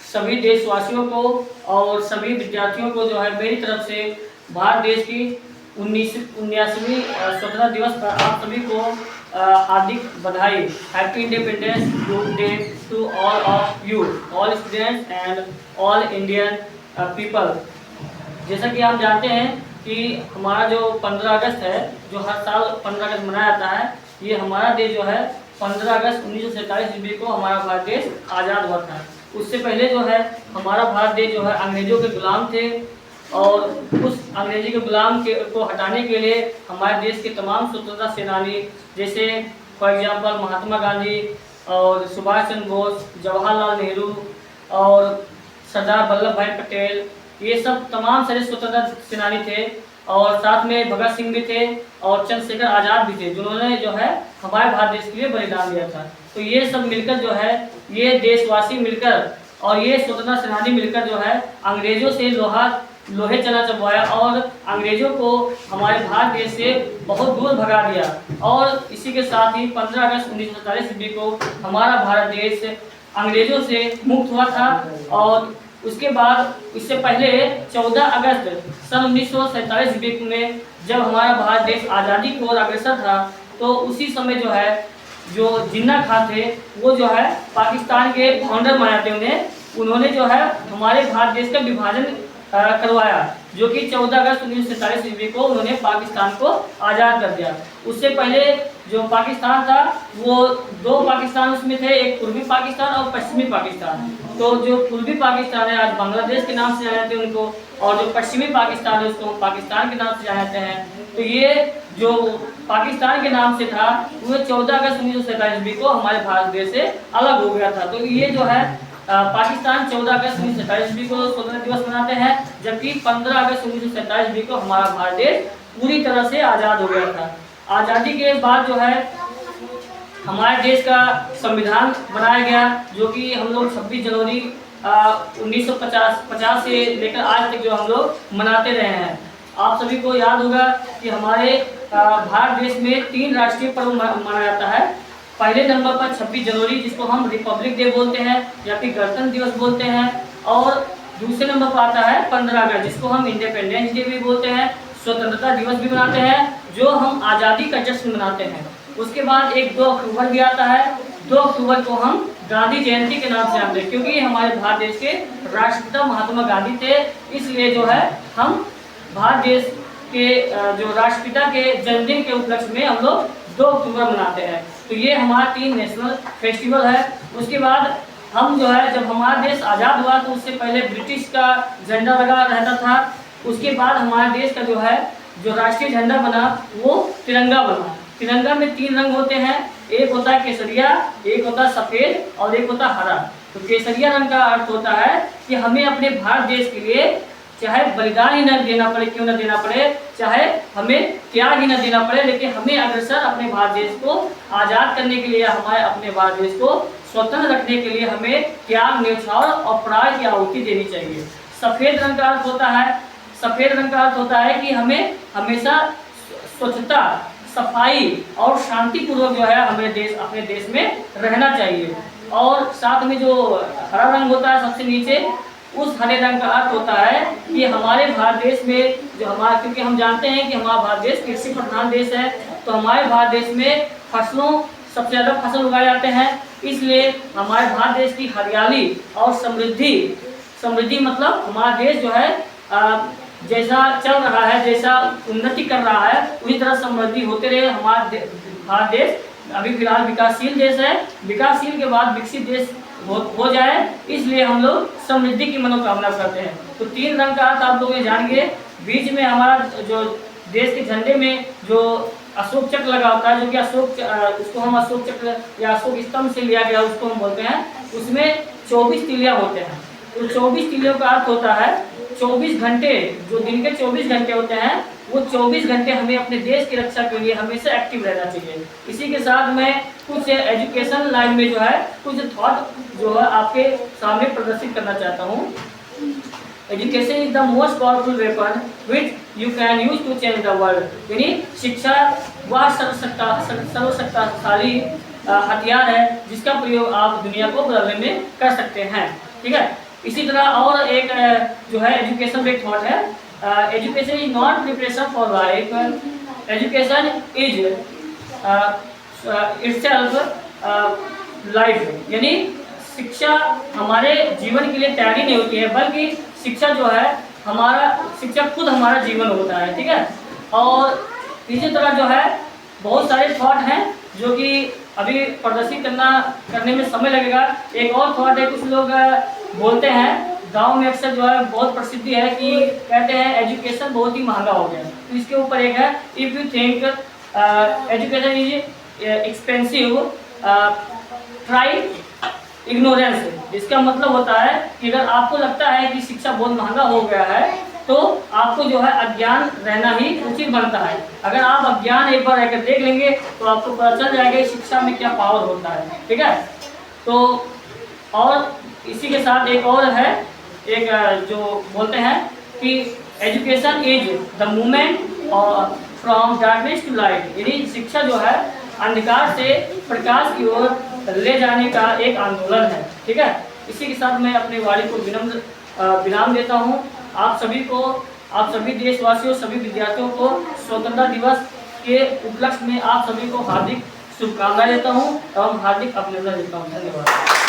सभी देशवासियों को और सभी विद्यार्थियों को जो है मेरी तरफ से भारत देश की 19वीं स्वतंत्रता दिवस पर आप सभी को हार्दिक बधाई। Happy Independence Day to all of you, all students and all Indian people. जैसा कि हम जानते हैं कि हमारा जो 15 अगस्त है, जो हर साल 15 अगस्त मनाया जाता है, ये हमारा देश जो है 15 अगस्त 1947 ईस्वी को हमारा भारत देश आज़ाद हुआ था। उससे पहले जो है हमारा भारत देश जो है अंग्रेजों के गुलाम थे, और उस अंग्रेजी के गुलाम को हटाने के लिए हमारे देश के तमाम स्वतंत्रता सेनानी, जैसे फॉर एग्जांपल महात्मा गांधी और सुभाष चंद्र बोस, जवाहरलाल नेहरू और सरदार वल्लभ भाई पटेल, ये सब तमाम सारे स्वतंत्रता सेनानी थे। और साथ में भगत सिंह भी थे और चंद्रशेखर आज़ाद भी थे, जिन्होंने जो है हमारे भारत देश के लिए बलिदान दिया था। तो ये सब मिलकर जो है, ये देशवासी मिलकर और ये स्वतंत्रता सेनानी मिलकर जो है अंग्रेजों से लोहे चना चबवाया और अंग्रेजों को हमारे भारत देश से बहुत दूर भगा दिया। और इसी के साथ ही 15 अगस्त 1947 ईस्वी को हमारा भारत देश अंग्रेजों से मुक्त हुआ था। और उसके बाद इससे पहले 14 अगस्त सन 1947 ईस्वी में जब हमारा भारत देश आज़ादी की ओर अग्रसर था, तो उसी समय जो है जो जिन्ना खान थे, वो जो है पाकिस्तान के फाउंडर माने जाते हैं, उन्होंने जो है हमारे भारत देश का विभाजन करवाया, जो कि 14 अगस्त 1947 ईस्वी को उन्होंने पाकिस्तान को आज़ाद कर दिया। उससे पहले जो पाकिस्तान था वो दो पाकिस्तान उसमें थे, एक पूर्वी पाकिस्तान और पश्चिमी पाकिस्तान। तो जो पूर्वी पाकिस्तान है आज बांग्लादेश के नाम से जाने जाते हैं उनको, और जो पश्चिमी पाकिस्तान है उसको पाकिस्तान के नाम से जाने जाते हैं। तो ये जो पाकिस्तान के नाम से था वो 14 अगस्त 1947 ईस्वी को हमारे भारत देश से अलग हो गया था। तो ये जो है पाकिस्तान 14 अगस्त 1947 ईस्वी को स्वतंत्रता दिवस मनाते हैं, जबकि 15 अगस्त 1947 ईस्वी को हमारा भारत देश पूरी तरह से आज़ाद हो गया था। आज़ादी के बाद जो है हमारे देश का संविधान बनाया गया, जो कि हम लोग 26 जनवरी 1950 से लेकर आज तक जो हम लोग मनाते रहे हैं। आप सभी को याद होगा कि हमारे भारत देश में 3 राष्ट्रीय पर्व मनाया जाता है। पहले नंबर पर 26 जनवरी, जिसको हम रिपब्लिक डे बोलते हैं या फिर गणतंत्र दिवस बोलते हैं, और दूसरे नंबर पर आता है 15 अगस्त, जिसको हम इंडिपेंडेंस डे भी बोलते हैं, स्वतंत्रता दिवस भी मनाते हैं, जो हम आज़ादी का जश्न मनाते हैं। उसके बाद एक 2 अक्टूबर भी आता है। 2 अक्टूबर को हम गांधी जयंती के नाम से जानते हैं, क्योंकि हमारे भारत देश के राष्ट्रपिता महात्मा गांधी थे, इसलिए जो है हम भारत देश के जो राष्ट्रपिता के जन्मदिन के उपलक्ष्य में हम लोग 2 अक्टूबर मनाते हैं। तो ये हमारा 3 नेशनल फेस्टिवल है। उसके बाद हम जो है जब हमारा देश आज़ाद हुआ तो उससे पहले ब्रिटिश का झंडा लगा रहता था। उसके बाद हमारे देश का जो है जो राष्ट्रीय झंडा बना वो तिरंगा बना। तिरंगा में 3 रंग होते हैं, एक होता है केसरिया, एक होता है सफ़ेद और एक होता है हरा। तो केसरिया रंग का अर्थ होता है कि हमें अपने भारत देश के लिए चाहे बलिदान ही न देना पड़े, क्यों न देना पड़े, चाहे हमें त्याग ही न देना पड़े, लेकिन हमें अग्रसर अपने भारत देश को आज़ाद करने के लिए, हमारे अपने भारत देश को स्वतंत्र रखने के लिए हमें त्याग, न्यौछावर और प्राण की आहुति देनी चाहिए। सफ़ेद रंग का अर्थ होता है, सफ़ेद रंग का अर्थ होता है कि हमें हमेशा स्वच्छता, सफाई और शांतिपूर्वक जो है अपने देश में रहना चाहिए। और साथ में जो हरा रंग होता है सबसे नीचे, उस हरे रंग का अर्थ होता है कि हमारे भारत देश में जो हमारा, क्योंकि हम जानते हैं कि हमारा भारत देश कृषि प्रधान देश है, तो हमारे भारत देश में फसलों सबसे ज़्यादा फसल उगाए जाते हैं, इसलिए हमारे भारत देश की हरियाली और समृद्धि मतलब हमारा देश जो है जैसा चल रहा है, जैसा उन्नति कर रहा है, उसी तरह समृद्धि होते रहे। हमारा भारत देश अभी फिलहाल विकासशील देश है, विकासशील के बाद विकसित देश हो जाए, इसलिए हम लोग समृद्धि की मनोकामना करते हैं। तो 3 रंग का अर्थ आप लोग ये जान गए। बीच में हमारा जो देश के झंडे में जो अशोक चक्र लगा होता है, जो कि उसको हम अशोक चक्र या अशोक स्तंभ से लिया गया उसको हम बोलते हैं, उसमें 24 तिलियाँ होते हैं। तो 24 तिलियों का अर्थ होता है 24 घंटे, जो दिन के 24 घंटे होते हैं, वो 24 घंटे हमें अपने देश की रक्षा के लिए हमेशा एक्टिव रहना चाहिए। इसी के साथ मैं कुछ एजुकेशन लाइन में जो है कुछ थॉट जो है आपके सामने प्रदर्शित करना चाहता हूँ। Education is the most powerful weapon which you can use to change the world. यानी शिक्षा वह सर्वशक्तिशाली हथियार है जिसका प्रयोग आप दुनिया को बदलने में कर सकते हैं। ठीक है, इसी तरह और एक जो है एजुकेशन में एक थॉट है, education is not preparation for life, education is itself life. यानी शिक्षा हमारे जीवन के लिए तैयारी नहीं होती है, बल्कि शिक्षा जो है शिक्षा खुद हमारा जीवन होता है। ठीक है, और इसी तरह जो है बहुत सारे थॉट हैं जो कि अभी प्रदर्शित करने में समय लगेगा। एक और थॉट है, कुछ लोग बोलते हैं गांव में अक्सर जो है बहुत प्रसिद्धि है कि कहते हैं एजुकेशन बहुत ही महंगा हो गया। तो इसके ऊपर एक है, if you think education is expensive try ignorance. इसका मतलब होता है कि अगर आपको लगता है कि शिक्षा बहुत महंगा हो गया है तो आपको जो है अज्ञान रहना ही उचित बनता है। अगर आप अज्ञान एक बार रहकर देख लेंगे तो आपको पता चल जाएगा शिक्षा में क्या पावर होता है। ठीक है, तो और इसी के साथ एक और है, एक जो बोलते हैं कि education is the movement from darkness to light. यानी शिक्षा जो है अंधकार से प्रकाश की ओर ले जाने का एक आंदोलन है। ठीक है, इसी के साथ मैं अपनी वाणी को विराम देता हूँ। आप सभी देशवासियों, सभी विद्यार्थियों को स्वतंत्रता दिवस के उपलक्ष्य में आप सभी को हार्दिक शुभकामनाएं देता हूँ एवं हार्दिक अभिनंदन देता हूँ। धन्यवाद।